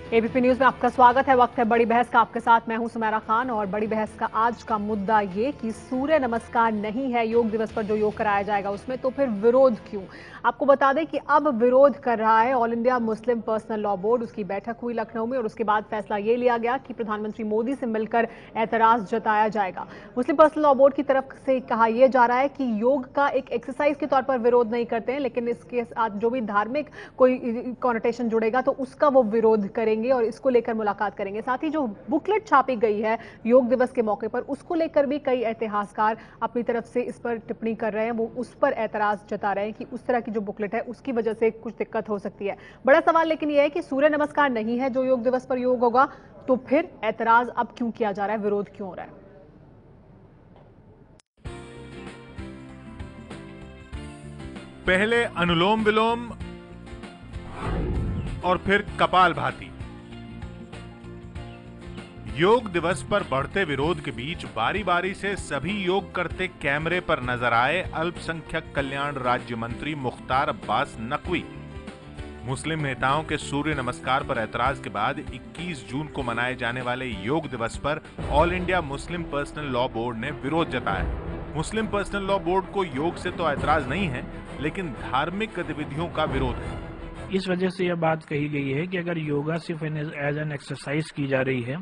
ABP news में आपका स्वागत है। वक्त है बड़ी बहस का। आपके साथ मैं हूं सुमेरा खान और बड़ी बहस का आज का मुद्दा ये कि सूर्य नमस्कार नहीं है योग दिवस पर जो योग कराया जाएगा उसमें, तो फिर विरोध क्यों? आपको बता दें कि अब विरोध कर रहा है all India Muslim personal law board. उसकी बैठक हुई लखनऊ में और उसके बाद फैसला ये लिया गया कि प्रधानमंत्री मोदी से मिलकर एतराज जताया जाएगा। मुस्लिम पर्सनल लॉ बोर्ड की तरफ से कहा यह जा रहा है कि योग का एक एक्सरसाइज के तौर पर विरोध नहीं करते हैं, लेकिन इसके साथ जो भी धार्मिक कोई कॉनोटेशन जुड़ेगा तो उसका वो विरोध करेंगे और इसको लेकर मुलाकात करेंगे। साथ ही जो बुकलेट छापी गई है योग दिवस के मौके पर, उसको लेकर भी कई इतिहासकार अपनी तरफ से इस पर टिप्पणी कर रहे हैं। वो उस पर एतराज जता रहे हैं कि उस तरह की जो बुकलेट है उसकी वजह से कुछ दिक्कत हो सकती है। बड़ा सवाल लेकिन यह है कि सूर्य नमस्कार नहीं है जो योग दिवस पर योग होगा, तो फिर एतराज अब क्यों किया जा रहा है, विरोध क्यों हो रहा है? पहले अनुलोम विलोम और फिर कपालभाति। योग दिवस पर बढ़ते विरोध के बीच बारी बारी से सभी योग करते कैमरे पर नजर आए अल्पसंख्यक कल्याण राज्य मंत्री मुख्तार अब्बास नकवी। मुस्लिम नेताओं के सूर्य नमस्कार पर ऐतराज के बाद 21 जून को मनाए जाने वाले योग दिवस पर all India Muslim personal law board ने विरोध जताया। मुस्लिम पर्सनल लॉ बोर्ड को योग से तो ऐतराज नहीं है, लेकिन धार्मिक गतिविधियों का विरोध है। इस वजह से यह बात कही गई है कि अगर योगा सिर्फ एज एन एक्सरसाइज की जा रही है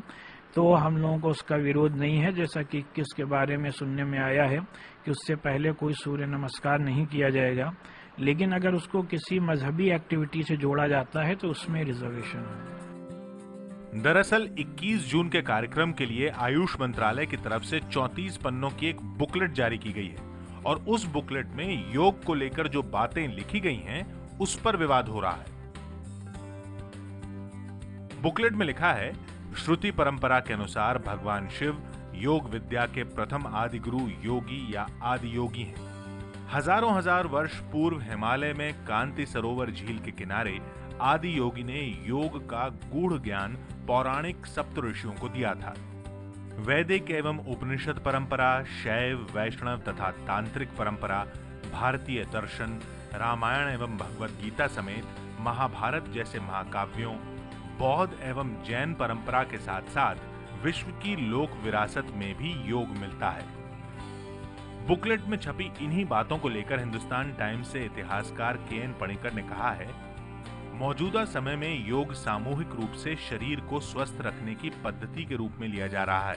तो हम लोगों को उसका विरोध नहीं है। जैसा कि 21 के बारे में सुनने में आया है कि उससे पहले कोई सूर्य नमस्कार नहीं किया जाएगा, लेकिन अगर उसको किसी मजहबी एक्टिविटी से जोड़ा जाता है तो उसमें रिजर्वेशन है। दरअसल 21 जून के कार्यक्रम के लिए आयुष मंत्रालय की तरफ से 34 पन्नों की एक बुकलेट जारी की गई है और उस बुकलेट में योग को लेकर जो बातें लिखी गई हैं उस पर विवाद हो रहा है। बुकलेट में लिखा है, श्रुति परंपरा के अनुसार भगवान शिव योग विद्या के प्रथम आदि गुरु योगी या आदि योगी हैं। हजार वर्ष पूर्व हिमालय में कांति सरोवर झील के किनारे आदि योगी ने योग का गूढ़ ज्ञान पौराणिक सप्त ऋषियों को दिया था। वैदिक एवं उपनिषद परंपरा, शैव, वैष्णव तथा तांत्रिक परंपरा, भारतीय दर्शन, रामायण एवं भगवद गीता समेत महाभारत जैसे महाकाव्यों, बौद्ध एवं जैन परंपरा के साथ साथ विश्व की लोक विरासत में भी योग मिलता है। बुकलेट में छपी इन्हीं बातों को लेकर हिंदुस्तान टाइम्स से इतिहासकार के.एन. पणिकर ने कहा है, मौजूदा समय में योग सामूहिक रूप से शरीर को स्वस्थ रखने की पद्धति के रूप में लिया जा रहा है,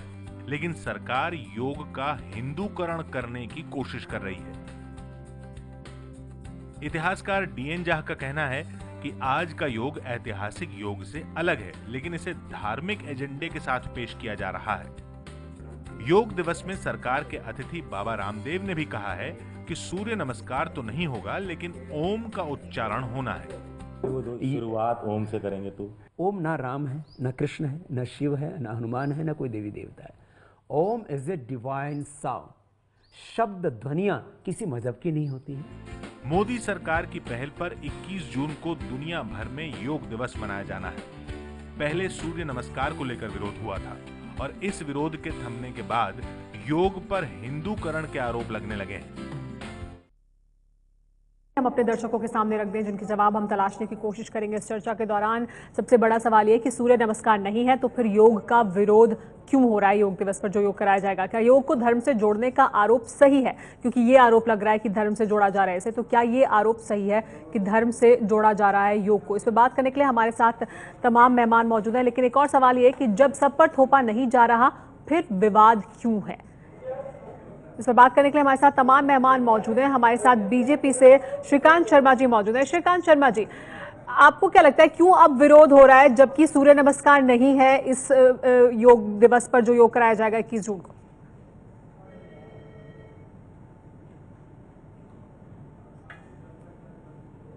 लेकिन सरकार योग का हिंदूकरण करने की कोशिश कर रही है। इतिहासकार डी.एन. झाः का कहना है कि आज का योग ऐतिहासिक योग से अलग है, लेकिन इसे धार्मिक एजेंडे के साथ पेश किया जा रहा है। योग दिवस में सरकार के अतिथि बाबा रामदेव ने भी कहा है कि सूर्य नमस्कार तो नहीं होगा, लेकिन ओम का उच्चारण होना है। शुरुआत ओम से करेंगे तो ओम ना राम है, न कृष्ण है, न शिव है, न हनुमान है, न कोई देवी देवता है। ओम इज ए डिवाइन साउंड। शब्द ध्वनियां किसी मजहब की नहीं होती है। मोदी सरकार की पहल पर 21 जून को दुनिया भर में योग दिवस मनाया जाना है। पहले सूर्य नमस्कार को लेकर विरोध हुआ था और इस विरोध के थमने के बाद योग पर हिंदूकरण के आरोप लगने लगे हैं। हम अपने दर्शकों के सामने रख दें, जिनके जवाब हम तलाशने की कोशिश करेंगे इस चर्चा के दौरान। सबसे बड़ा सवाल ये कि सूर्य नमस्कार नहीं है तो फिर योग का विरोध क्यों हो रहा है योग दिवस पर जो योग कराया जाएगा? क्या योग को धर्म से जोड़ने का आरोप सही है? क्योंकि ये आरोप लग रहा है कि धर्म से जोड़ा जा रहा है इसे, तो क्या ये आरोप सही है कि धर्म से जोड़ा जा रहा है योग को? इस पर बात करने के लिए हमारे साथ तमाम मेहमान मौजूद हैं, लेकिन एक और सवाल ये कि जब सब पर थोपा नहीं जा रहा फिर विवाद क्यों है? इस पर बात करने के लिए हमारे साथ तमाम मेहमान मौजूद हैं। हमारे साथ बीजेपी से श्रीकांत शर्मा जी मौजूद हैं। श्रीकांत शर्मा जी, आपको क्या लगता है क्यों अब विरोध हो रहा है जबकि सूर्य नमस्कार नहीं है इस योग दिवस पर जो योग कराया जाएगा 21 जून को?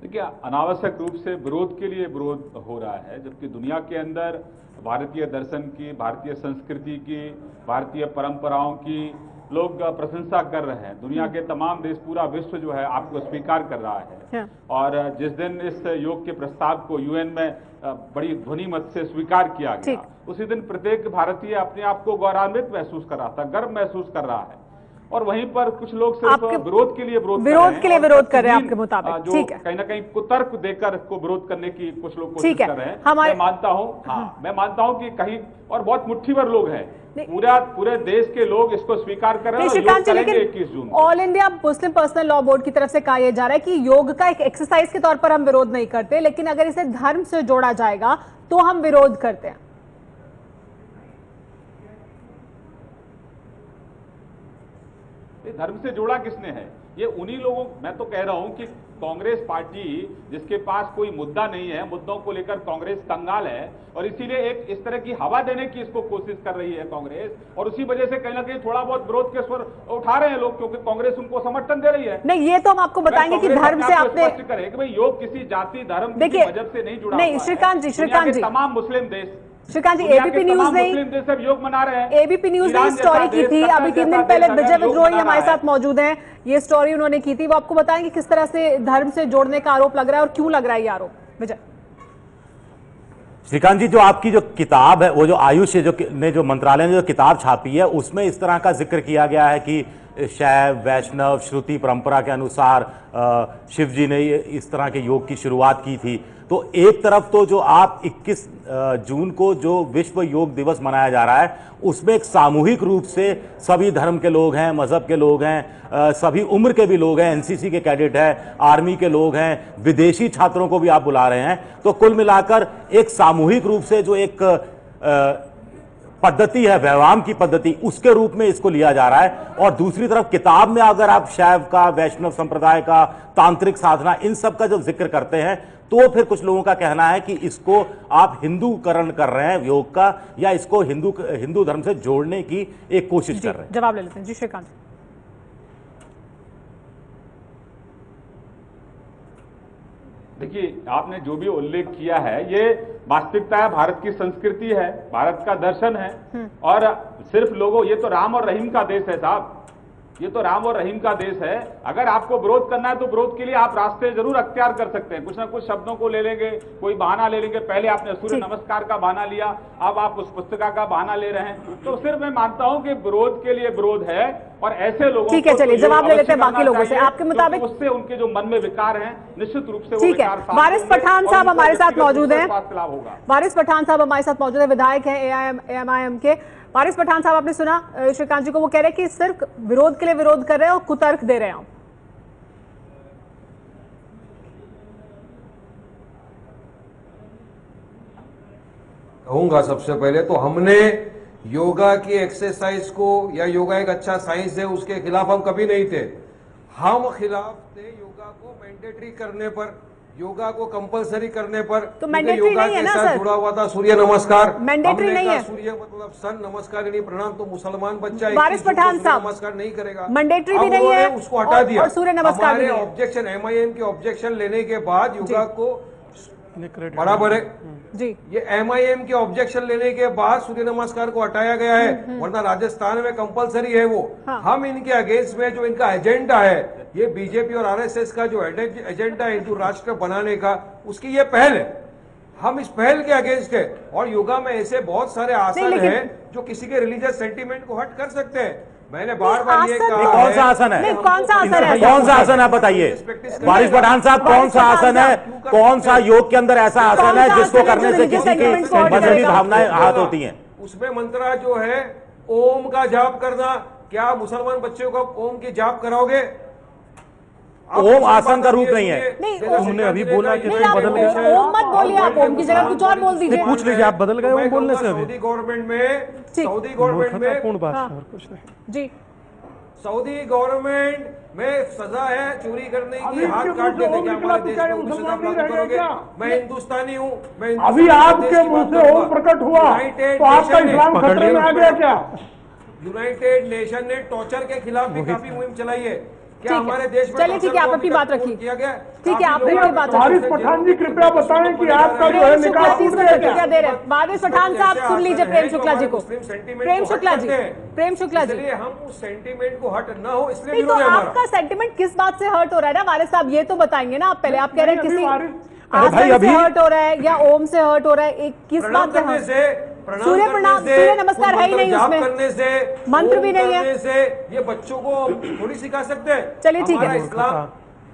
देखिए, अनावश्यक रूप से विरोध के लिए विरोध हो रहा है, जबकि दुनिया के अंदर भारतीय दर्शन की, भारतीय संस्कृति की, भारतीय परंपराओं की लोग प्रशंसा कर रहे हैं। दुनिया के तमाम देश, पूरा विश्व जो है आपको स्वीकार कर रहा है। और जिस दिन इस योग के प्रस्ताव को यूएन में बड़ी ध्वनि मत से स्वीकार किया गया, उसी दिन प्रत्येक भारतीय अपने आप को गौरवान्वित महसूस कर रहा था, गर्व महसूस कर रहा है। और वहीं पर कुछ लोग सिर्फ विरोध के लिए विरोध कर रहे हैं आपके मुताबिक, ठीक है, कहीं ना कहीं कुतर्क देकर इसको विरोध करने की कुछ लोग कोशिश ठीक है, कर रहे हैं। हमारे मैं मानता हूं कि कहीं और बहुत मुट्ठी भर लोग हैं, पूरे देश के लोग इसको स्वीकार कर रहे हैं, श्रीकांत जी, लेकिन 21 June all India Muslim personal law board की तरफ से कहा यह जा रहा है कि योग का एक एक्सरसाइज के तौर पर हम विरोध नहीं करते, लेकिन अगर इसे धर्म से जोड़ा जाएगा तो हम विरोध करते हैं। धर्म से जोड़ा किसने है? ये उन्हीं लोगों, मैं तो कह रहा हूं कि कांग्रेस पार्टी जिसके पास कोई मुद्दा नहीं है, मुद्दों को लेकर कांग्रेस कंगाल है और इसीलिए एक इस तरह की हवा देने की इसको कोशिश कर रही है कांग्रेस, और उसी वजह से कहीं ना कहीं थोड़ा बहुत विरोध के स्वर उठा रहे हैं लोग, क्योंकि कांग्रेस उनको समर्थन दे रही है। नहीं, ये तो हम आपको बताएंगे कि धर्म से आपने स्पष्ट करें कि भाई योग किसी जाति धर्म किसी मजहब से नहीं जुड़ा। नहीं श्रीकांत जी, तमाम मुस्लिम देश, श्रीकांत जी, एबीपी न्यूज ने योग मना रहे हैं। एबीपी न्यूज ने स्टोरी की थी, अभी 3 दिन पहले विजय विद्रोही हमारे साथ मौजूद हैं, ये स्टोरी उन्होंने की थी, वो आपको बताएंगे किस तरह से धर्म से जोड़ने का आरोप लग रहा है और क्यों लग रहा है ये आरोप। विजय। श्रीकांत जी, जो आपकी जो किताब है, वो जो आयुष जो मंत्रालय ने जो किताब छापी है, उसमें इस तरह का जिक्र किया गया है कि शैव वैष्णव श्रुति परंपरा के अनुसार शिव जी ने इस तरह के योग की शुरुआत की थी। तो एक तरफ तो जो आप 21 जून को जो विश्व योग दिवस मनाया जा रहा है, उसमें एक सामूहिक रूप से सभी धर्म के लोग हैं, मजहब के लोग हैं, सभी उम्र के भी लोग हैं, एनसीसी के कैडेट हैं, आर्मी के लोग हैं, विदेशी छात्रों को भी आप बुला रहे हैं। तो कुल मिलाकर एक सामूहिक रूप से जो एक पद्धति है, व्यायाम की पद्धति, उसके रूप में इसको लिया जा रहा है। और दूसरी तरफ किताब में अगर आप शैव का, वैष्णव संप्रदाय का, तांत्रिक साधना, इन सब का जब जिक्र करते हैं, तो फिर कुछ लोगों का कहना है कि इसको आप हिंदूकरण कर रहे हैं योग का, या इसको हिंदू धर्म से जोड़ने की एक कोशिश कर रहे हैं। जवाब ले लेते हैं जी श्रीकांत। देखिए, आपने जो भी उल्लेख किया है, ये वास्तविकता है, भारत की संस्कृति है, भारत का दर्शन है। और सिर्फ लोगों, ये तो राम और रहीम का देश है साहब, ये तो राम और रहीम का देश है। अगर आपको विरोध करना है तो विरोध के लिए आप रास्ते जरूर अख्तियार कर सकते हैं, कुछ ना कुछ शब्दों को ले लेंगे, कोई बहाना ले लेंगे। पहले आपने सूर्य नमस्कार का बहाना लिया, अब आप उस पुस्तिका का बहाना ले रहे हैं। तो सिर्फ मैं मानता हूं कि विरोध के लिए विरोध है, और ऐसे लोगों ठीक है, चलिए जवाब ले लेते हैं बाकी लोगों से। आपके मुताबिक उससे उनके जो मन में विकार हैं, निश्चित रूप से वो ठीक है। वारिस पठान साहब हमारे साथ मौजूद हैं, वारिस पठान साहब हमारे साथ मौजूद है, विधायक हैं एआईएम के। वारिस पठान साहब, आपने सुना श्रीकांत जी को, वो कह रहे हैं कि सिर्फ विरोध के लिए विरोध कर रहे हैं और कुतर्क दे रहे हैं। कहूंगा सबसे पहले तो हमने योगा की एक्सरसाइज को, या योगा एक अच्छा साइंस है, उसके खिलाफ हम कभी नहीं थे। हम खिलाफ थे योगा को मैंडेटरी करने पर, योगा को कंपलसरी करने पर। तो मैंडेटरी नहीं है ना सर? जुड़ा हुआ था सूर्य नमस्कार, मैंडेटरी नहीं है। सूर्य मतलब सन नमस्कार नहीं, प्रणाम तो मुसलमान बच्चा वारिस पठान साहब नमस्कार नहीं करेगा, मैंडेटरी भी नहीं है, उसको हटा दिया। और सूर्य नमस्कार भी नहीं। ऑब्जेक्शन, एमआईएम के ऑब्जेक्शन लेने के बाद योगा को बराबर है जी, ये एमआईएम के ऑब्जेक्शन लेने के बाद सूर्य नमस्कार को हटाया गया है, वरना राजस्थान में कंपलसरी है वो। हाँ। हम इनके अगेंस्ट में जो इनका एजेंडा है, ये बीजेपी और आरएसएस का जो एजेंडा है हिंदू राष्ट्र बनाने का, उसकी ये पहल है। हम इस पहल के अगेंस्ट है। और योगा में ऐसे बहुत सारे आसन हैं जो किसी के रिलीजियस सेंटीमेंट को हट कर सकते हैं। मैंने बार बार ये कहा, कौन सा आसन है? कौन सा आसन है? कौन सा आसन है बताइए वारिस पठान साहब, कौन सा आसन है? कौन सा योग के अंदर ऐसा आसन है जिसको करने से किसी की मजहबी भावनाएं आहत होती हैं? उसमें मंत्र जो है ओम का जाप करना, क्या मुसलमान बच्चों को ओम की जाप कराओगे? ओम आसन का रूप नहीं है। नहीं, हमने अभी बोला कि नहीं, बदल गए। ओम मत बोलिए, आप ओम की जगह कुछ और बोल दीजिए। पूछ लीजिए, आप बदल गए ओम बोलने से। अभी सऊदी गवर्नमेंट में पूर्ण बात और कुछ नहीं जी, सऊदी गवर्नमेंट में सजा है चोरी करने की, हाथ काट देते। क्या हमारे देश में उम्र सजा लागू करोगे? मैं हिंदुस्तानी हूँ, मैं अभी आपके मुंह से ओम प्रकट हुआ तो आपका इस्लाम खतरे में आ गया क्या? यूनाइटेड नेशन ने टॉर्चर के खिलाफ भी काफी मुहिम चलाई है। क्या हमारे देश में चलिए ठीक है, आप अपनी बात रखिए। किया गया? ठीक है, आपने अपनी बात वारिस पठान जी कृपया बताएं कि आपका जो है निकाह टूट गया क्या? दे रहे हैं वारिस पठान साहब, सुन लीजिए प्रेम शुक्ला जी को। प्रेम शुक्ला जी, प्रेम शुक्ला जी, इसलिए हम उस सेंटीमेंट को हट ना हो, इसलिए नहीं, तो आपका सेंटीमेंट किस बात से हर्ट हो रहा है ना वारिस साहब, ये तो बताएंगे ना आप पहले। आप कह रहे हैं किसी आसन से हर्ट हो रहा है या ओम से हर्ट हो रहा है, किस बात से? सूर्य नमस्कार है ही नहीं उसमें, करने से, मंत्र भी नहीं है से ये बच्चों को थोड़ी सिखा सकते हैं। चलिए ठीक है,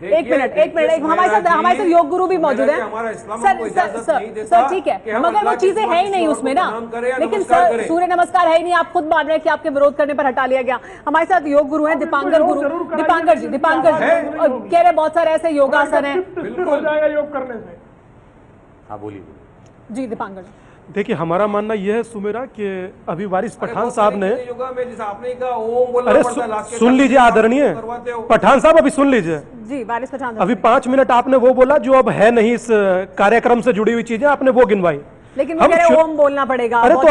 एक मिनट हमारे साथ योग गुरु भी मौजूद है। सर ठीक है, मगर वो चीजें है ही नहीं उसमें ना, लेकिन सर सूर्य नमस्कार है ही नहीं, आप खुद मान रहे हैं कि आपके विरोध करने पर हटा लिया गया। हमारे साथ योग गुरु हैं दीपांकर जी कह रहे बहुत सारे ऐसे योगासन है। बिल्कुल हो जाएगा योग करने से। हाँ बोलिए जी दीपांकर जी। देखिए हमारा मानना यह है सुमेरा कि अभी वारिस पठान साहब ने, अरे सुन लीजिए आदरणीय पठान साहब, अभी सुन लीजिए जी, वारिस पठान अभी 5 मिनट आपने वो बोला जो अब है नहीं इस कार्यक्रम से जुड़ी हुई चीजें, आपने वो गिनवाई। लेकिन वो कह रहे ओम बोलना पड़ेगा। अरे तो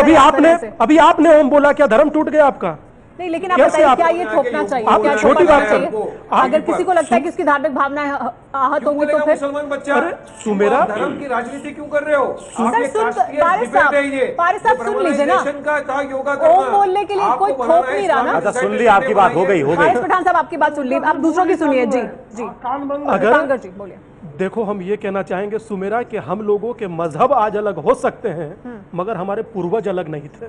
अभी आपने ओम बोला, क्या धर्म टूट गया आपका? नहीं, लेकिन आप बताइए क्या ये थोपना चाहिए? आप क्या छोटी बात चाहिए? अगर किसी को लगता है कि उसकी धार्मिक भावनाएं आहत होंगी तो फिर मुसलमान बच्चा सुमेरा धर्म की राजनीति क्यों कर रहे हो? वारिस साहब सुन लीजिए ना, ओम बोलने के लिए कोई थोप नहीं रहा ना। अच्छा सुन ली, आपकी बात हो गई। वारिस पठान साहब आपकी बात सुन ली, आप दूसरों की सुनिए। जी अगर जी बोलिए। देखो हम ये कहना चाहेंगे सुमेरा कि हम लोगों के मजहब आज अलग हो सकते हैं मगर हमारे पूर्वज अलग नहीं थे,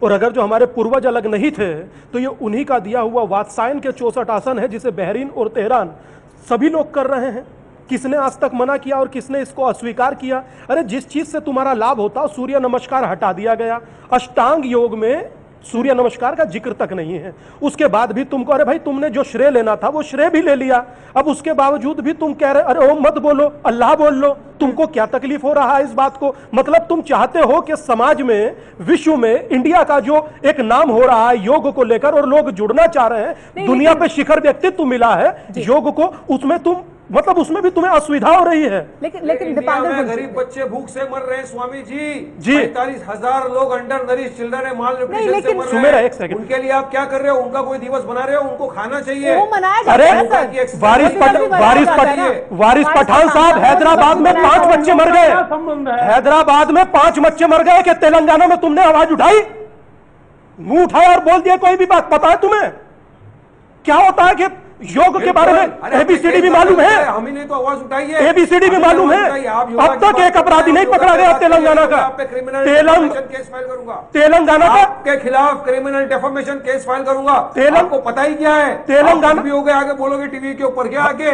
और अगर जो हमारे पूर्वज अलग नहीं थे तो ये उन्हीं का दिया हुआ वात्सायन के 64 आसन है जिसे बहरीन और तेहरान सभी लोग कर रहे हैं। किसने आज तक मना किया और किसने इसको अस्वीकार किया? अरे जिस चीज से तुम्हारा लाभ होता सूर्य नमस्कार हटा दिया गया। अष्टांग योग में सूर्य नमस्कार का जिक्र तक नहीं है। उसके बाद भी तुमको, अरे भाई तुमने जो श्रेय लेना था वो श्रेय भी ले लिया, अब उसके बावजूद भी तुम कह रहे अरे ओम मत बोलो, अल्लाह बोल लो। तुमको क्या तकलीफ हो रहा है इस बात को? मतलब तुम चाहते हो कि समाज में, विश्व में इंडिया का जो एक नाम हो रहा है योग को लेकर और लोग जुड़ना चाह रहे हैं, दुनिया पे शिखर व्यक्तित्व मिला है योग को, उसमें तुम मतलब उसमें भी तुम्हें असुविधा हो रही है। लेकिन गरीब बच्चे भूख से मर रहे हैं स्वामी जी। 45,000 लोग अंडर नरिश चिल्ड्रन है, माल न्यूट्रिशन से मर रहे हैं। एक सेकंड, उनके लिए आप क्या कर रहे हो? उनका कोई दिवस बना रहे हो? उनको खाना चाहिए। अरे वारिस पठान साहब, हैदराबाद में 5 बच्चे मर गए, हैदराबाद में 5 बच्चे मर गए कि तेलंगाना में तुमने आवाज उठाई, मुंह उठाया और बोल दिया कोई भी बात? पता है तुम्हें क्या होता है कि योग के बारे में एबीसीडी भी मालूम है? हम ही ने तो आवाज उठाई है, एबीसीडी भी मालूम है। अब तक एक अपराधी नहीं पकड़ा गया तेलंगाना का। केस फाइल करूंगा तेलंगाना का के खिलाफ क्रिमिनल डेफामेशन केस फाइल करूंगा। आपको पता ही क्या है? तेलंगाना भी हो गए, आगे बोलोगे टीवी के ऊपर क्या आगे?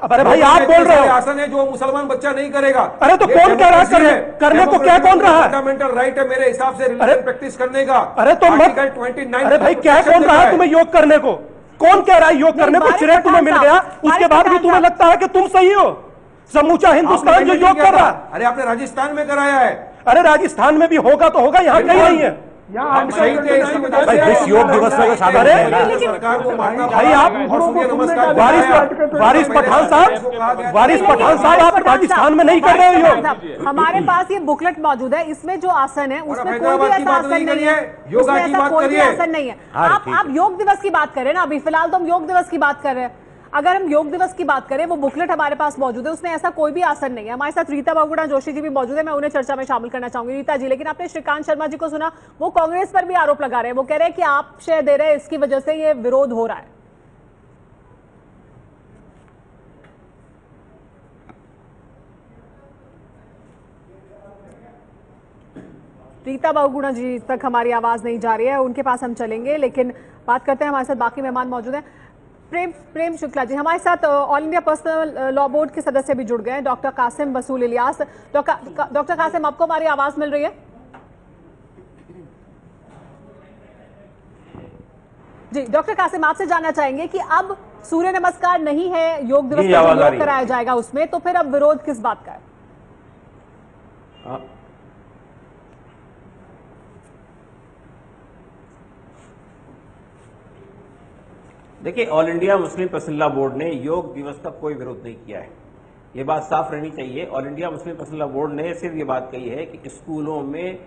अरे भाई आप बोल रहे हो आसन है जो मुसलमान बच्चा नहीं करेगा। अरे तो कौन कह रहा है करने को? क्या कौन रहा है? फंडामेंटल राइट है मेरे हिसाब से रिलीजन प्रैक्टिस करने का। अरे तो अरे भाई क्या कौन रहा है तुम्हें योग करने को? कौन कह रहा है योग करने को? श्रेय तुम्हें मिल गया, उसके बाद भी तुम्हें लगता है कि तुम सही हो? समूचा हिंदुस्तान जो योग कर रहा है। अरे आपने राजस्थान में कराया है। अरे राजस्थान में भी होगा तो होगा, यहाँ कहीं नहीं है। हम सही थे इसी वजह से विश्व योग दिवस में शामिल है। सरकार को मानना भाई आप वारिस पठान साहब आप राजस्थान में नहीं कर रहे हो योग। हमारे पास ये बुकलेट मौजूद है, इसमें जो आसन है उसमें कोई भी ऐसा आसन नहीं है, योगा की बात कोई भी आसन नहीं है। आप योग दिवस की बात कर रहे हैं ना, अभी फिलहाल तो हम योग दिवस की बात कर रहे हैं। अगर हम योग दिवस की बात करें, वो बुकलेट हमारे पास मौजूद है, उसमें ऐसा कोई भी आसन नहीं है। हमारे साथ रीता बहुगुणा जोशी जी भी मौजूद है, मैं उन्हें चर्चा में शामिल करना चाहूंगी। रीता जी, लेकिन आपने श्रीकांत शर्मा जी को सुना, वो कांग्रेस पर भी आरोप लगा रहे हैं, वो कह रहे हैं कि आप शेयर दे रहे हैं, इसकी वजह से ये विरोध हो रहा है। रीता बहुगुणा जी तक हमारी आवाज नहीं जा रही है, उनके पास हम चलेंगे, लेकिन बात करते हैं, हमारे साथ बाकी मेहमान मौजूद हैं। प्रेम शुक्ला जी हमारे साथ all India personal law board के सदस्य भी जुड़ गए हैं, डॉक्टर कासिम वसूल इलियास। डॉक्टर कासिम, आपको हमारी आवाज मिल रही है? जी डॉक्टर कासिम, आपसे जानना चाहेंगे कि अब सूर्य नमस्कार नहीं है योग दिवस पर योग कराया जाएगा उसमें, तो फिर अब विरोध किस बात का है? देखिए, all India Muslim personal law board ने योग दिवस का कोई विरोध नहीं किया है, ये बात साफ रहनी चाहिए। All India Muslim personal law board ने सिर्फ ये बात कही है कि स्कूलों में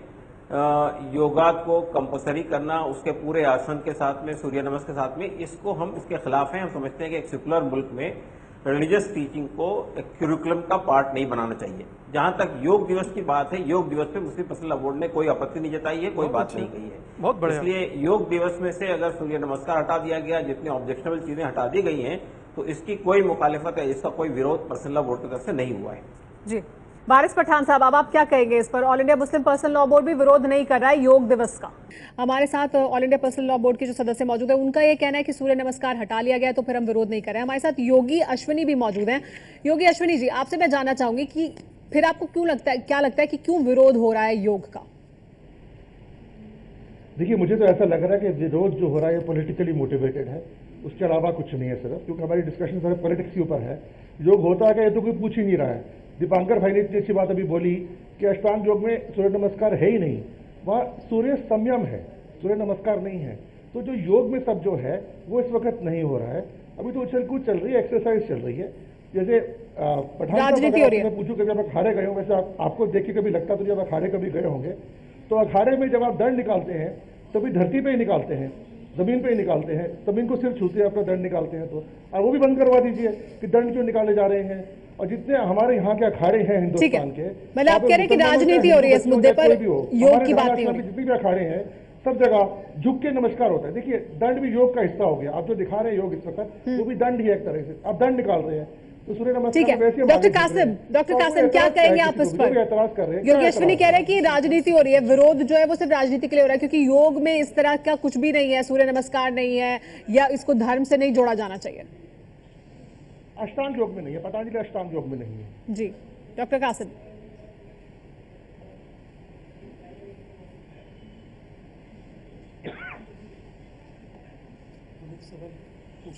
योगा को कंपलसरी करना, उसके पूरे आसन के साथ में, सूर्य नमस्कार के साथ में, इसको हम इसके खिलाफ हैं। हम समझते हैं कि एक सेकुलर मुल्क में रिलीजियस टीचिंग को एक करिकुलम का पार्ट नहीं बनाना चाहिए। जहां तक योग दिवस की बात है, योग दिवस पे मुस्लिम पर्सनल लॉ बोर्ड ने कोई आपत्ति नहीं जताई है, कोई बात नहीं कही है। बहुत बढ़िया। इसलिए योग दिवस में से अगर सूर्य नमस्कार हटा दिया गया, जितनी ऑब्जेक्शनेबल चीजें हटा दी गई हैं, तो इसकी कोई मुखालिफत है, इसका कोई विरोध पर्सनल लॉ बोर्ड की तरफ से नहीं हुआ है। जी वारिस पठान साहब, अब आप क्या कहेंगे इस पर? All India Muslim personal law board भी विरोध नहीं कर रहा है योग दिवस का। हमारे साथ all India personal law board के जो सदस्य मौजूद है, उनका ये कहना है कि सूर्य नमस्कार हटा लिया गया तो फिर हम विरोध नहीं कर रहे हैं। हमारे साथ योगी अश्विनी भी मौजूद हैं। योगी अश्विनी जी, आपसे मैं जानना चाहूंगी कि फिर आपको क्या लगता है कि क्यों विरोध हो रहा है योग का? देखिए, मुझे तो ऐसा लग रहा है कि विरोध जो हो रहा है ये पॉलिटिकली मोटिवेटेड है, उसके अलावा कुछ नहीं है सिर्फ, क्योंकि हमारी डिस्कशन सिर्फ पॉलिटिक्स के ऊपर है। योग होता है क्या, ये तो कोई पूछ ही नहीं रहा है। दीपांकर भाई ने इतनी अच्छी बात अभी बोली कि अष्टांग योग में सूर्य नमस्कार है ही नहीं, वहाँ सूर्य संयम है, सूर्य नमस्कार नहीं है। तो जो योग में सब जो है वो इस वक्त नहीं हो रहा है। अभी तो उछल कूद चल रही है, एक्सरसाइज चल रही है। जैसे पठान मैं पूछूं कभी आप अखाड़े गए हो, वैसे आपको देख के कभी लगता तो जब अखाड़े कभी गए होंगे तो अखाड़े में जब आप दंड निकालते हैं तभी धरती पे ही निकालते हैं, जमीन पे ही निकालते हैं, जमीन को सिर्फ छूते हैं अपना दंड निकालते हैं। तो और वो भी बंद करवा दीजिए कि दंड क्यों निकाले जा रहे हैं। और जितने हमारे यहाँ के अखाड़े हैं हिंदुस्तान के, मतलब आप कह रहे हैं कि राजनीति हो रही है इस मुद्दे पर, योग की बात नहीं हो रही। जितने भी अखाड़े हैं सब जगह झुक के नमस्कार होता है। देखिए, दंड भी योग का हिस्सा हो गया। आप जो दिखा रहे हैं योग इस वक्त, वो भी दंड ही है एक तरह से। आप दंड निकाल रहे हैं तो सूर्य नमस्कार वैसे। डॉक्टर कासिम, क्या कहेंगे आप इस पर? एतराज कर रहे हैं। योगी अश्विनी कह रहे हैं कि राजनीति हो रही है, विरोध जो है वो सिर्फ राजनीति के लिए हो रहा है, क्योंकि योग में इस तरह का कुछ भी नहीं है, सूर्य नमस्कार नहीं है, या इसको धर्म से नहीं जोड़ा जाना चाहिए। अष्टांग योग में नहीं है, पतंजलि अष्टांग योग में नहीं है। जी डॉक्टर कासिम।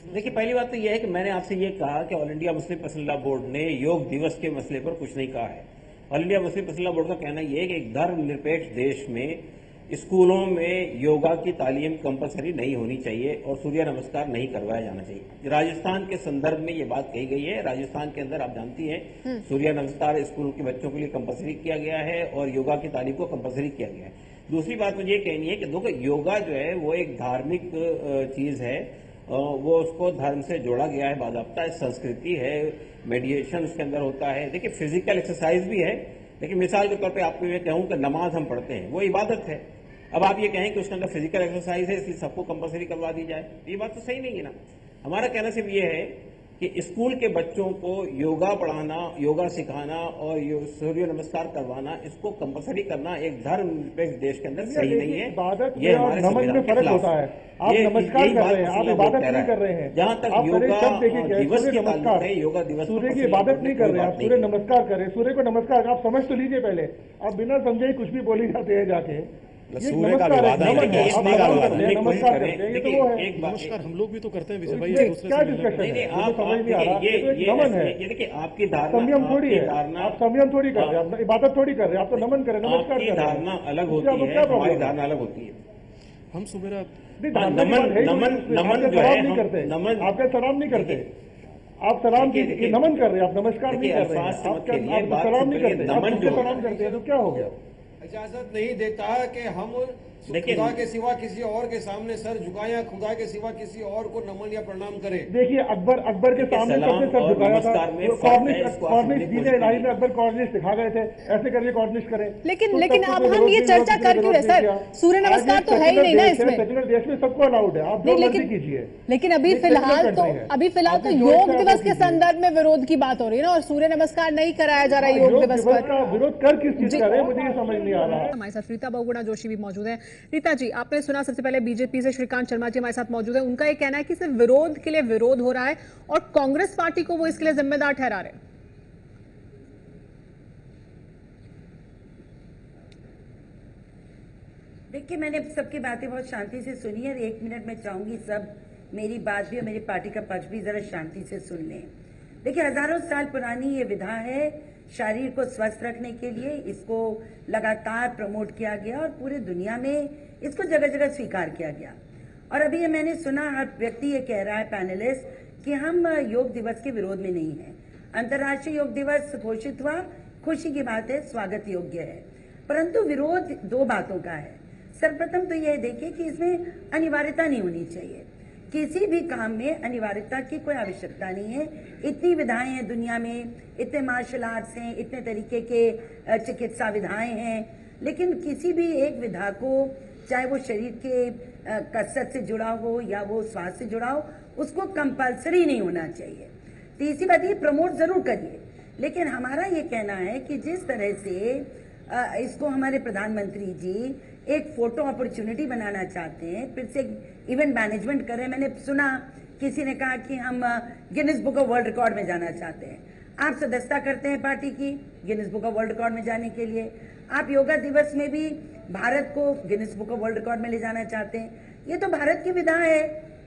देखिए, पहली बात तो यह है कि मैंने आपसे ये कहा कि all India Muslim personal law board ने योग दिवस के मसले पर कुछ नहीं कहा है। All India Muslim personal law board का कहना यह है कि एक धर्मनिरपेक्ष देश में स्कूलों में योगा की तालीम कंपलसरी नहीं होनी चाहिए और सूर्य नमस्कार नहीं करवाया जाना चाहिए। राजस्थान के संदर्भ में ये बात कही गई है। राजस्थान के अंदर आप जानती हैं सूर्य नमस्कार स्कूल के बच्चों के लिए कंपलसरी किया गया है और योगा की तालीम को कंपलसरी किया गया है। दूसरी बात मुझे ये कहनी है कि देखो, योगा जो है वो एक धार्मिक चीज है, वो उसको धर्म से जोड़ा गया है, बाज़ाब्ता संस्कृति है, मेडिटेशन उसके अंदर होता है। देखिए, फिजिकल एक्सरसाइज भी है, लेकिन मिसाल के तौर पे आपको ये कहूं कि नमाज हम पढ़ते हैं, वो इबादत है। अब आप ये कहें कि उसके अंदर फिजिकल एक्सरसाइज है इसलिए सबको कंपलसरी करवा दी जाए, ये बात तो सही नहीं है ना। हमारा कहना सिर्फ ये है कि स्कूल के बच्चों को योगा पढ़ाना, योगा सिखाना और सूर्य नमस्कार करवाना, इसको कंपलसरी करना एक धर्मनिरपेक्ष देश के अंदर सही नहीं है। ये हमारे नमन में फर्क होता है। आप नमस्कार कर रहे हैं, आप इबादत नहीं कर रहे हैं। जहां तक योगा दिवस की बात है, योगा दिवस सूर्य की इबादत नहीं कर रहे हैं, आप सूर्य नमस्कार कर रहे हैं। सूर्य को नमस्कार आप समझ तो लीजिए पहले, आप बिना समझे ही कुछ भी बोली जाते हैं जाके। सूर्य का विवाद है, नमस्कार करते हैं, ये तो वो है। नमस्कार हम लोग भी तो करते हैं विजय भाई, क्या डिस्कशन है, मुझे समझ नहीं आ रहा। ये नमन है, ये देखिए आपकी संयम थोड़ी है। आप संयम थोड़ी कर रहे हैं, आप इबादत थोड़ी कर रहे हैं, आप तो नमन कर रहे हैं, नमस्कार कर रहे हैं। धारणा अलग होती है, हमारी धारणा अलग होती है। हम सुबह नमन जो है नहीं करते, आपका सलाम नहीं करते, आप सलाम की नमन कर रहे हैं, आप नमस्कार नहीं कर रहे हैं, आप सलाम नहीं करते, आप सलाम करते हैं, तो क्या हो गया? इजाजत नहीं देता कि हम खुदा के सिवा किसी और के सामने सर झुकाएं या खुदा के सिवा किसी और को नमन या प्रणाम करें। देखिए, अकबर के सामने सबने सर झुकाया था। कॉर्निश दीन इलाही में अकबर कॉर्निश दिखा गए थे, ऐसे करके कॉर्निश करें। लेकिन अब हम ये चर्चा कर क्यों रहे सर? सूर्य नमस्कार तो है ही नहीं ना इसमें। सेक्युलर देश में सबको अलाउड है, आप जो मर्जी कीजिए। लेकिन अभी फिलहाल तो योग दिवस के संदर्भ में विरोध की बात हो रही है ना, और सूर्य नमस्कार नहीं कराया जा रहा है योग दिवस पर। विरोध कर किस चीज का है, मुझे ये समझ नहीं आ रहा है। हमारे साथ रीता बहुगुणा जोशी भी मौजूद है। रीता जी, आपने सुना सबसे पहले बीजेपी से श्रीकांत शर्मा जी हमारे साथ मौजूद है। उनका ये कहना है कि सिर्फ विरोध के लिए विरोध हो रहा है और कांग्रेस पार्टी को वो इसके लिए जिम्मेदार ठहरा रहे हैं। देखिए, मैंने सबकी बातें बहुत शांति से सुनी है। 1 मिनट में चाहूंगी सब मेरी बात भी और मेरी पार्टी का पक्ष भी जरा शांति से सुन लें। देखिए, हजारों साल पुरानी ये विधा है, शरीर को स्वस्थ रखने के लिए इसको लगातार प्रमोट किया गया और पूरी दुनिया में इसको जगह जगह स्वीकार किया गया। और अभी ये मैंने सुना हर व्यक्ति ये कह रहा है, पैनलिस्ट, कि हम योग दिवस के विरोध में नहीं है। अंतर्राष्ट्रीय योग दिवस घोषित हुआ, खुशी की बात है, स्वागत योग्य है, परंतु विरोध 2 बातों का है। सर्वप्रथम तो यह देखिए कि इसमें अनिवार्यता नहीं होनी चाहिए। किसी भी काम में अनिवार्यता की कोई आवश्यकता नहीं है। इतनी विधाएं हैं दुनिया में, इतने मार्शल आर्ट्स हैं, इतने तरीके के चिकित्सा विधाएं हैं, लेकिन किसी भी एक विधा को, चाहे वो शरीर के कसरत से जुड़ा हो या वो स्वास्थ्य से जुड़ा हो, उसको कंपलसरी नहीं होना चाहिए। तीसरी बात, ये प्रमोट जरूर करिए, लेकिन हमारा ये कहना है कि जिस तरह से इसको हमारे प्रधानमंत्री जी एक फोटो अपॉर्चुनिटी बनाना चाहते हैं, फिर से इवेंट मैनेजमेंट कर रहे हैं। मैंने सुना किसी ने कहा कि हम Guinness book of world record में जाना चाहते हैं। आप सदस्यता करते हैं पार्टी की Guinness book of world record में जाने के लिए, आप योगा दिवस में भी भारत को Guinness book of world record में ले जाना चाहते हैं। ये तो भारत की विधा है,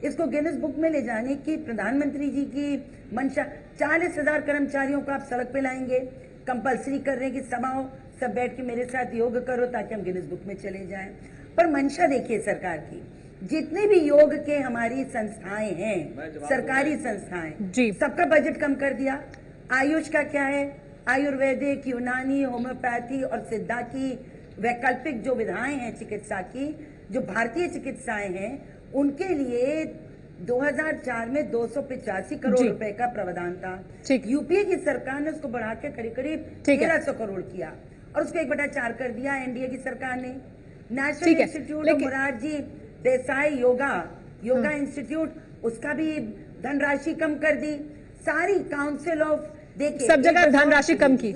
इसको गिनीज बुक में ले जाने की प्रधानमंत्री जी की मंशा। 40,000 कर्मचारियों को आप सड़क पे लाएंगे, कंपलसरी कर रहे हैं कि सब आओ, सब बैठ के मेरे साथ योग करो ताकि हम गिनीज बुक में चले जाएं। पर मंशा देखिए सरकार की, जितने भी योग के हमारी संस्थाएं हैं, सरकारी संस्थाएं, सबका बजट कम कर दिया। आयुष का क्या है, आयुर्वेदिक, यूनानी, होम्योपैथी और सिद्धा की वैकल्पिक जो विधाएं हैं चिकित्सा की, जो भारतीय चिकित्साएं हैं, उनके लिए 2004 में 285 करोड़ रुपए का प्रावधान था। यूपीए की सरकार ने उसको बढ़ा के करीब करीब 1300 करोड़ किया और उसको 1/4 कर दिया एनडीए की सरकार ने। National institute of Morarji Desai yoga institute, उसका भी धनराशि कम कर दी। सारी काउंसिल ऑफ, देखिए सब जगह धनराशि कम की।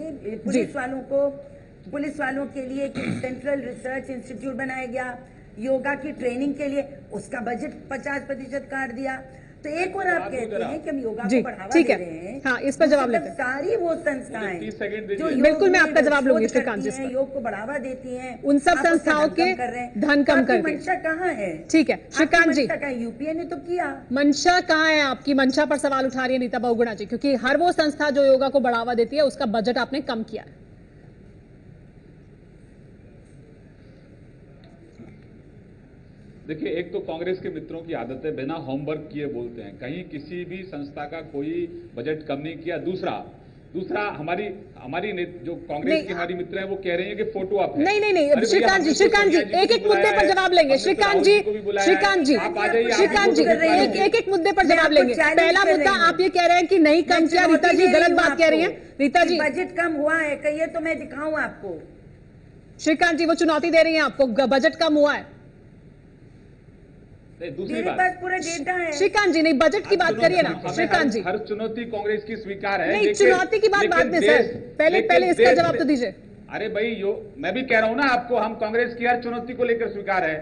पुलिस वालों के लिए सेंट्रल रिसर्च इंस्टीट्यूट बनाया गया, योगा की ट्रेनिंग के लिए उसका बजट 50% काट दिया। तो एक और आप कहते हैं कि हम योगा को बढ़ावा दे रहे हैं। हाँ, इस पर जवाब लेते हैं। सारी वो संस्थाएं जो बिल्कुल, मैं आपका जवाब लूंगी श्रीकांत जी, योग को बढ़ावा देती हैं, उन सब संस्थाओं के धन कम कर दिया। मंशा कहाँ है? ठीक है श्रीकांत जी, यूपीए ने तो किया। मंशा कहाँ है आपकी? मंशा पर सवाल उठा रही है नीता बहुगुणा जी, क्योंकि हर वो संस्था जो योगा को बढ़ावा देती है उसका बजट आपने कम किया है। देखिए, एक तो कांग्रेस के मित्रों की आदत है बिना होमवर्क किए बोलते हैं, कहीं किसी भी संस्था का कोई बजट कम नहीं किया। दूसरा हमारी जो कांग्रेस की हमारी मित्र हैं वो कह रहे हैं कि फोटो आप है। नहीं श्रीकांत जी एक एक मुद्दे पर जवाब लेंगे। श्रीकांत जी एक एक मुद्दे पर जवाब लेंगे। पहला मुद्दा, आप ये कह रहे हैं कि नहीं कम किया, रीता जी गलत बात कह रही है। रीता जी, बजट कम हुआ है, कहिए तो मैं दिखाऊं आपको। श्रीकांत जी वो चुनौती दे रही है आपको, बजट कम हुआ है। दूसरी बात, पूरा डेटा है। श्रीकांत जी नहीं, बजट की बात करिए ना श्रीकांत जी। हर चुनौती कांग्रेस की स्वीकार है। नहीं, चुनौती की बात बाद में सर, पहले इसका जवाब तो दीजिए। अरे भाई, मैं भी कह रहा हूं ना आपको, हम कांग्रेस की हर चुनौती को लेकर स्वीकार है।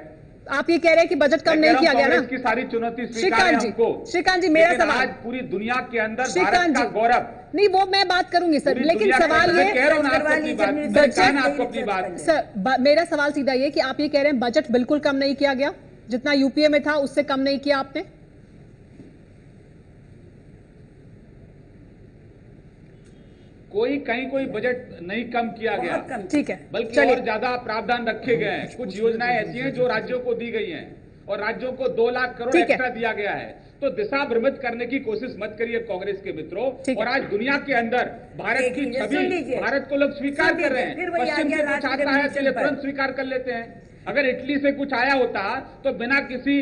आप ये कह रहे हैं कि बजट कम नहीं किया गया ना? की सारी चुनौती स्वीकार है हमको। श्रीकांत जी मेरा सवाल, आज पूरी दुनिया के अंदर भारत का गौरव। नहीं, वो मैं बात करूंगी सर, लेकिन सवाल ये कह रहा हूं आपको अपनी बात सर, मेरा सवाल सीधा ये कि आप ये कह रहे हैं बजट बिल्कुल कम नहीं किया गया, जितना यूपीए में था उससे कम नहीं किया आपने? कहीं कोई बजट नहीं कम किया गया, ठीक है, बल्कि और ज्यादा प्रावधान रखे गए हैं। कुछ योजनाएं ऐसी हैं जो राज्यों को दी गई हैं और राज्यों को 2 लाख करोड़ एक्स्ट्रा दिया गया है। तो दिशा भ्रमित करने की कोशिश मत करिए कांग्रेस के मित्रों। और आज दुनिया के अंदर भारत की छवि, भारत को लोग स्वीकार कर रहे हैं। पश्चिम से कुछ आता है तो तुरंत स्वीकार कर लेते हैं। अगर इटली से कुछ आया होता तो बिना किसी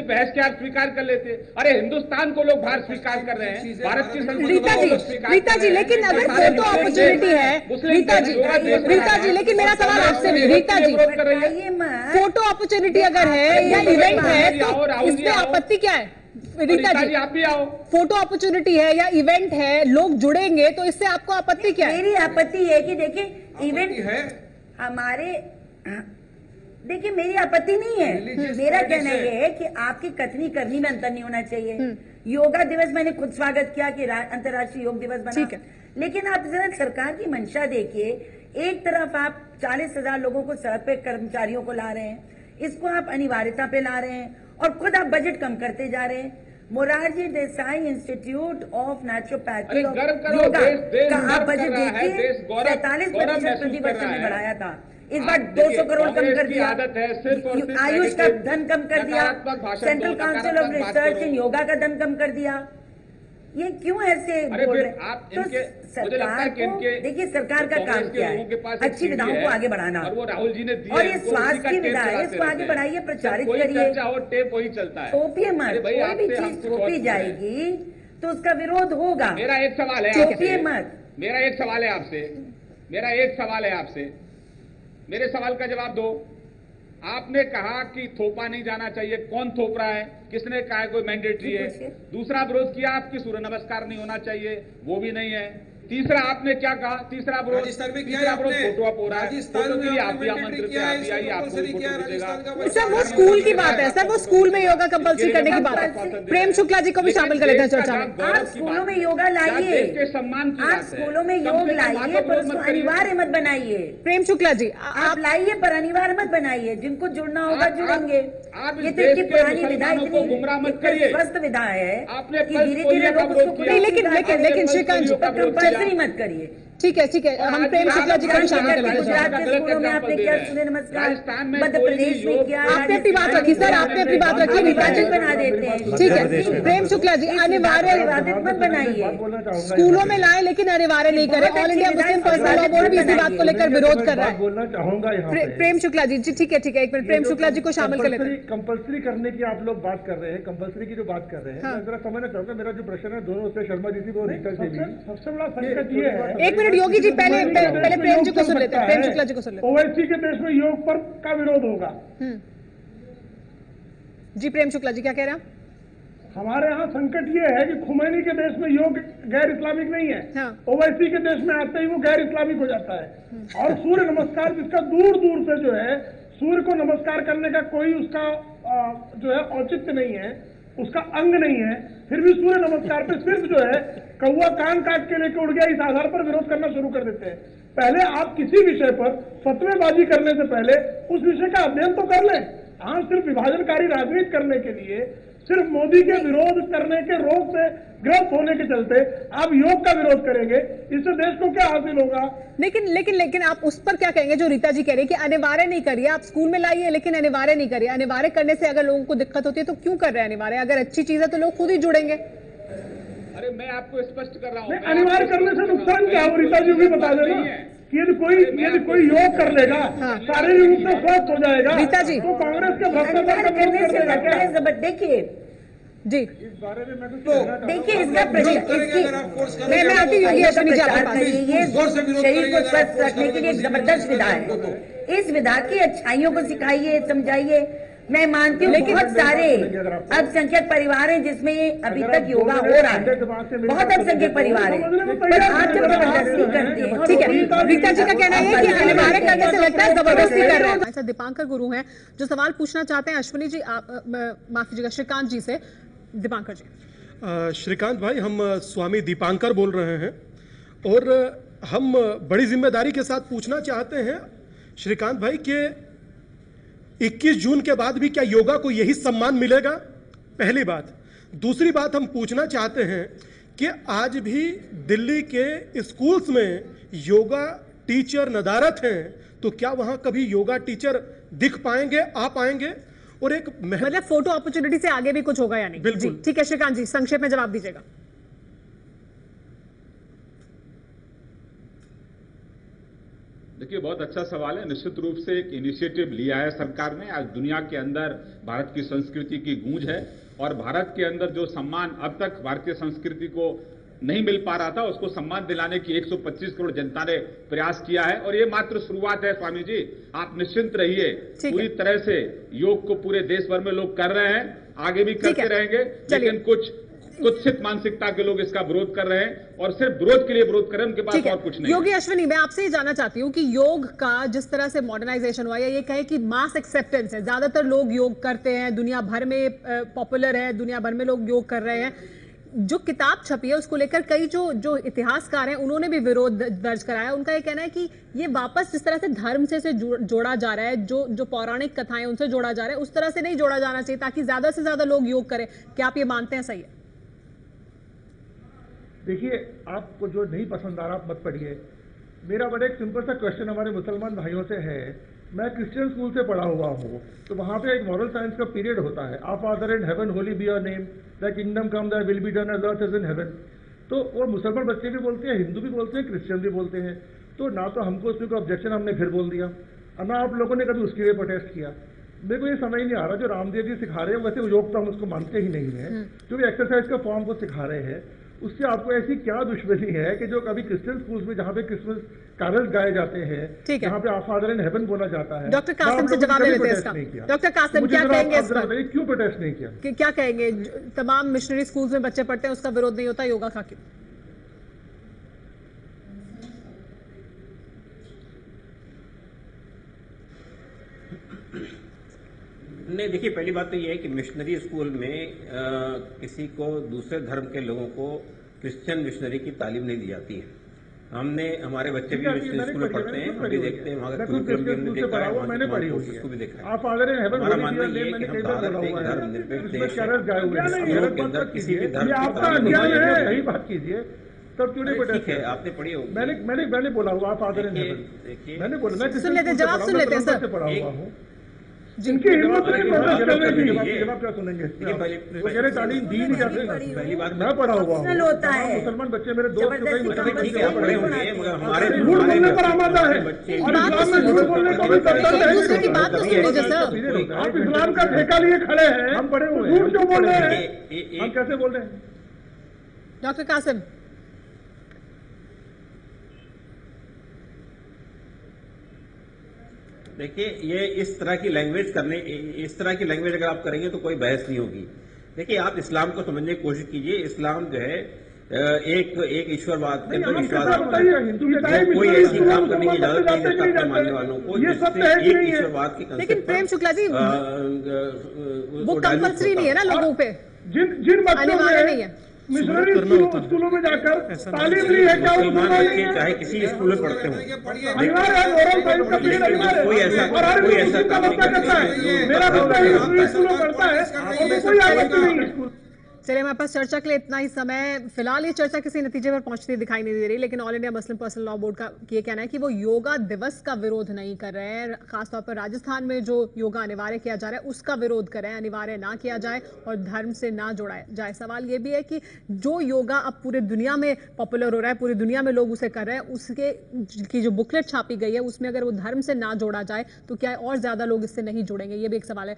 बहस के आप स्वीकार कर लेते। अरे हिंदुस्तान को लोग बाहर स्वीकार कर रहे हैं, भारत की संस्कृति को रीता जी, लेकिन अगर फोटो अपॉर्चुनिटी है रीता जी, लेकिन मेरा सवाल आपसे भी, रीता जी फोटो अपॉर्चुनिटी अगर है या इवेंट है तो इसमें आपत्ति क्या है? रीता जी, आप भी आओ। फोटो अपॉर्चुनिटी है या इवेंट है, लोग जुड़ेंगे, तो इससे आपको आपत्ति क्या है? मेरी आपत्ति है कि देखिए इवेंट है हमारे, देखिए मेरी आपत्ति नहीं है। मेरा कहना यह है कि आपकी कथनी करनी में अंतर नहीं होना चाहिए। योगा दिवस मैंने खुद स्वागत किया कि अंतर्राष्ट्रीय योग दिवस बना, लेकिन आप जरा सरकार की मंशा देखिए। एक तरफ आप 40,000 लोगों को सड़क पे, कर्मचारियों को ला रहे हैं, इसको आप अनिवार्यता पे ला रहे हैं और खुद आप बजट कम करते जा रहे हैं। Morarji Desai institute of naturopathy और योगा का आप बजट देखिए 47% प्रतिवर्ष में बढ़ाया था, इस बार 200 करोड़ कम कर दिया। आयुष का धन कम कर दिया, सेंट्रल काउंसिल ऑफ रिसर्च इन योगा का धन कम कर दिया। ये क्यों ऐसे बोल रहे हैं? तो सरकार को देखिए, सरकार का काम क्या है? अच्छी विधाओं को आगे बढ़ाना, और वो राहुल जी ने दिया, और ये स्वास्थ्य की विधा है, इसको आगे बढ़ाइए, प्रचारित करिए। टेप वही चलता है, थोपिए मत। कोई भी चीज थोपी जाएगी तो उसका विरोध होगा। मेरा एक सवाल है, थोपिए मत। मेरा एक सवाल है आपसे, मेरे सवाल का जवाब दो। आपने कहा कि थोपा नहीं जाना चाहिए, कौन थोप रहा है? किसने कहा कोई मैंडेटरी है? दूसरा विरोध किया आपकी सूर्य नमस्कार नहीं होना चाहिए, वो भी नहीं है। तीसरा आपने क्या कहा? तीसरा विरोध राजस्थान में किया है फोटो आप हो रहा है, राजस्थान फोटो के लिए में आप भी आमंत्रित है, आप भी आइए, आपको कंपलसरी किया है फोटो मिलेगा। राजस्थान का। सर वो स्कूल की बात है, सर वो स्कूल में योगा कंपलसरी करने की बात है। प्रेम शुक्ला जी को भी शामिल कर लेते हैं चर्चा में। आप स्कूलों में योगा लाइए, के सम्मान की आप बात है। स्कूलों में योग लाइए, पर उसको अनिवार्य मत बनाइए। प्रेम शुक्ला जी आप लाइए पर अनिवार्य मत बनाइए, जिनको जुड़ना होगा जुड़ेंगे। ये तो इतनी पुरानी विधा, इतनी स्वस्थ विधा है कि धीरे धीरे लोग उसको लेकिन श्रीकांत जी कंपल्सरी मत करिए। ठीक है हम प्रेम शुक्ला जी को भी शामिल कर लेते हैं। गुजरात के स्कूलों में आपने किया सूर्य नमस्कार, मध्य प्रदेश में किया, आपने अपनी बात रखी सर, आपने अपनी बात रखी। निर्वाचन बना देते हैं। ठीक है प्रेम शुक्ला जी, अनिवार्य मत बनाइए, स्कूलों में लाए लेकिन अनिवार्य नहीं करे। All India Muslim personal law board भी इसी बात को लेकर विरोध कर रहा है। बोलना चाहूंगा यहाँ पे। प्रेम शुक्ला जी ठीक है एक मिनट, प्रेम शुक्ला जी को शामिल कर लेते हैं। कंपल्सरी करने की आप लोग बात कर रहे हैं, कंपल्सरी की जो बात कर रहे हैं, मैं जरा समझना चाहूंगा। मेरा जो प्रश्न है दोनों से, शर्मा जी और रीता जी भी, सबसे बड़ा संकट ये है। एक मिनट योगी जी, पहले प्रेम जी को सुन लेते हैं, प्रेम शुक्ला जी को सुन लेते हैं। ओवैसी के देश में योग पर्व का विरोध होगा। जी प्रेम शुक्ला जी क्या कह रहे हैं? हमारे यहाँ संकट ये है कि खुमैनी के देश में योग गैर इस्लामिक नहीं है, ओवैसी के देश में आते ही वो गैर इस्लामिक हो जाता है। और सूर्य नमस्कार जिसका दूर दूर से जो है सूर्य को नमस्कार करने का कोई उसका जो है औचित्य नहीं है, उसका अंग नहीं है, फिर भी सूर्य नमस्कार पे सिर्फ जो है कौवा कान काट के लेके उड़ गया, इस आधार पर विरोध करना शुरू कर देते हैं। पहले आप किसी विषय पर फतवेबाजी करने से पहले उस विषय का अध्ययन तो कर लें। हाँ, सिर्फ विभाजनकारी राजनीति करने के लिए, सिर्फ मोदी के विरोध करने के रोग से ग्रस्त होने के चलते आप योग का विरोध करेंगे, इससे देश को क्या हासिल होगा? लेकिन आप उस पर क्या कहेंगे जो रीता जी कह रही है कि अनिवार्य नहीं करिए, आप स्कूल में लाइए लेकिन अनिवार्य नहीं करिए। अनिवार्य करने से अगर लोगों को दिक्कत होती है तो क्यों कर रहे हैं अनिवार्य? अगर अच्छी चीज है तो लोग खुद ही जुड़ेंगे। अरे मैं आपको स्पष्ट कर रहा हूँ, अनिवार्य करने से नुकसान क्या हो? रीता जी भी बता देना। यदि कोई योग कर लेगा, शारीरिक रूप से स्वस्थ हो जाएगा, रीता जी तो कांग्रेस के भ्रष्टाचार का विरोध कर देगा क्या? देखिए जी, इस बारे में मैं कुछ देखिए इसका मैं आती हूँ योगी अश्विनी जी आपके पास। ये शरीर को स्वस्थ रखने के लिए एक जबरदस्त विधा है। इस विधा की अच्छाइयों को सिखाइए, समझाइए। मैं मानती हूँ बहुत सारे अल्पसंख्यक परिवार हैं जिसमें अभी तक योगा हो रहा है, बहुत अल्पसंख्यक परिवार हैं, पर आप जब जबरदस्ती करते हैं। ठीक है, रीता जी का कहना है कि अनिवार्य करने से लगता है जबरदस्ती कर रहे हैं। ऐसा दीपांकर गुरु हैं जो सवाल पूछना चाहते हैं अश्विनी जी, माफ कीजिएगा श्रीकांत जी से। दीपांकर जी। श्रीकांत भाई, हम स्वामी दीपांकर बोल रहे हैं और हम बड़ी जिम्मेदारी के साथ पूछना चाहते हैं श्रीकांत भाई कि 21 जून के बाद भी क्या योगा को यही सम्मान मिलेगा? पहली बात। दूसरी बात हम पूछना चाहते हैं कि आज भी दिल्ली के स्कूल्स में योगा टीचर नदारत हैं, तो क्या वहां कभी योगा टीचर दिख पाएंगे, आ पाएंगे? और एक मतलब फोटो अपॉर्चुनिटी से आगे भी कुछ होगा या नहीं? बिल्कुल। ठीक है श्रीकांत जी, संक्षेप में जवाब दीजिएगा। देखिए, बहुत अच्छा सवाल है। निश्चित रूप से एक इनिशिएटिव लिया है सरकार ने। आज दुनिया के अंदर भारत की संस्कृति की गूंज है और भारत के अंदर जो सम्मान अब तक भारतीय संस्कृति को नहीं मिल पा रहा था, उसको सम्मान दिलाने की 125 करोड़ जनता ने प्रयास किया है और ये मात्र शुरुआत है। स्वामी जी, आप निश्चिंत रहिए, पूरी तरह से योग को पूरे देश भर में लोग कर रहे हैं, आगे भी करते रहेंगे, लेकिन कुछ कुत्सित मानसिकता के लोग इसका विरोध कर रहे हैं और सिर्फ विरोध के लिए विरोध कर रहे हैं, उनके पास और कुछ नहीं। योगी अश्विनी, मैं आपसे ये जानना चाहती हूँ कि योग का जिस तरह से मॉडर्नाइजेशन हुआ, या ये कहे कि मास एक्सेप्टेंस है, ज्यादातर लोग योग करते हैं, दुनिया भर में पॉपुलर है, दुनिया भर में लोग योग कर रहे हैं। जो किताब छपी है उसको लेकर कई जो इतिहासकार हैं उन्होंने भी विरोध दर्ज कराया। उनका ये कहना है कि ये वापस जिस तरह से धर्म से जोड़ा जा रहा है, जो पौराणिक कथाएं उनसे जोड़ा जा रहा है, उस तरह से नहीं जोड़ा जाना चाहिए ताकि ज्यादा से ज्यादा लोग योग करें। क्या आप ये मानते हैं सही है? देखिए, आपको जो नहीं पसंद आ रहा आप मत पढ़िए। मेरा बड़ा एक सिंपल सा क्वेश्चन हमारे मुसलमान भाइयों से है। मैं क्रिश्चियन स्कूल से पढ़ा हुआ हूँ, तो वहाँ पे एक मॉरल साइंस का पीरियड होता है। Our father in heaven, holy be your name, the kingdom come, the will be done as earth is in heaven. तो वो मुसलमान बच्चे भी बोलते हैं, हिंदू भी बोलते हैं, क्रिश्चियन भी बोलते हैं। तो ना तो हमको उसमें कोई ऑब्जेक्शन, हमने फिर बोल दिया, और ना आप लोगों ने कभी उसके लिए प्रोटेस्ट किया। मेरे को ये समझ नहीं आ रहा, जो रामदेव जी सिखा रहे हैं, वैसे योग तो हम उसको मानते ही नहीं है, जो भी एक्सरसाइज का फॉर्म को सिखा रहे हैं, उससे आपको ऐसी क्या दुश्मनी है कि जो कभी क्रिश्चियन स्कूल्स में जहाँ पे क्रिसमस कैरल्स गाए जाते हैं, जहाँ पे आवर फादर इन हेवन बोला जाता है, डॉक्टर कासिम से जवाब लेते हैं इसका। डॉक्टर कासिम क्या कहेंगे इस पर? क्यों प्रोटेस्ट नहीं किया? क्या कहेंगे? तमाम मिशनरी स्कूल्स में बच्चे पढ़ते हैं, उसका विरोध नहीं होता, योगा का क्यों? नहीं, देखिए, पहली बात तो ये है कि मिशनरी स्कूल में किसी को दूसरे धर्म के लोगों को क्रिश्चियन मिशनरी की तालीम नहीं दी जाती है। हमने हमारे बच्चे भी मिशनरी स्कूल में पढ़ते हैं, हम भी देखते हैं, वहाँ का कुरिकुलम भी हमने देखा है, वहाँ के कोर्सेज को भी देखा है। हमारा मानना ये है कि हम भारत एक धर्मनिरपेक्ष देश है, इसके अंदर किसी भी धर्म सही बात कीजिए, तब क्यों नहीं पढ़ा? ठीक है, आपने पढ़ी होगी। मैंने बोला हुआ आप आदर देखिए, मैंने बोला सुन लेते, जवाब सुन लेते हैं सर। पढ़ा हुआ हूँ, जिनकी हिम्मत नहीं पता चलने की जवाब क्या सुनेंगे? वो कह रहे तालीम दी नहीं जाती। पहली बात मैं पढ़ा हुआ हूँ, होता है मुसलमान बच्चे मेरे दोस्त ठीक है, आप पढ़े होंगे, मगर हमारे झूठ बोलने पर आमादा है बच्चे और इस्लाम में झूठ बोलने को भी करता है। दूसरे की बात तो सुन लीजिए सर। आप इस्लाम का ठेका लिए खड़े हैं, हम पढ़े हुए झूठ क्यों बोल रहे हैं? हम कैसे बोल रहे हैं? डॉक्टर कासिम, देखिए, ये इस तरह की लैंग्वेज अगर आप करेंगे तो कोई बहस नहीं होगी। देखिए, आप इस्लाम को समझने की कोशिश कीजिए। इस्लाम जो है एक ईश्वरवाद के अंदर विश्वास, कोई ऐसी काम करने की इजाजत नहीं देता अपने मानने वालों को जिससे एक ईश्वरवाद के कंसेप्ट। लेकिन प्रेम शुक्ला जी, वो कंपल्सरी नहीं है ना लोगों पे, जिन बच्चों में मिशनरी स्कूलों में जाकर तालीम ली है, क्या चाहे किसी स्कूल में पढ़ते हो, कोई ऐसा काम नहीं करता है। मेरा बच्चा मिशनरी स्कूलों में पढ़ता है और कोई आपत्ति नहीं है। चलिए, हमारे पास चर्चा के लिए इतना ही समय। फिलहाल ये चर्चा किसी नतीजे पर पहुंचती दिखाई नहीं दे रही, लेकिन all India Muslim personal law board का ये कहना है कि वो योगा दिवस का विरोध नहीं कर रहे हैं। खासतौर पर राजस्थान में जो योगा अनिवार्य किया जा रहा है उसका विरोध कर रहे हैं, अनिवार्य ना किया जाए और धर्म से ना जोड़ा जाए। सवाल ये भी है कि जो योगा अब पूरी दुनिया में पॉपुलर हो रहा है, पूरी दुनिया में लोग उसे कर रहे हैं, उसके की जो बुकलेट छापी गई है उसमें अगर वो धर्म से ना जोड़ा जाए तो क्या और ज्यादा लोग इससे नहीं जुड़ेंगे? ये भी एक सवाल है।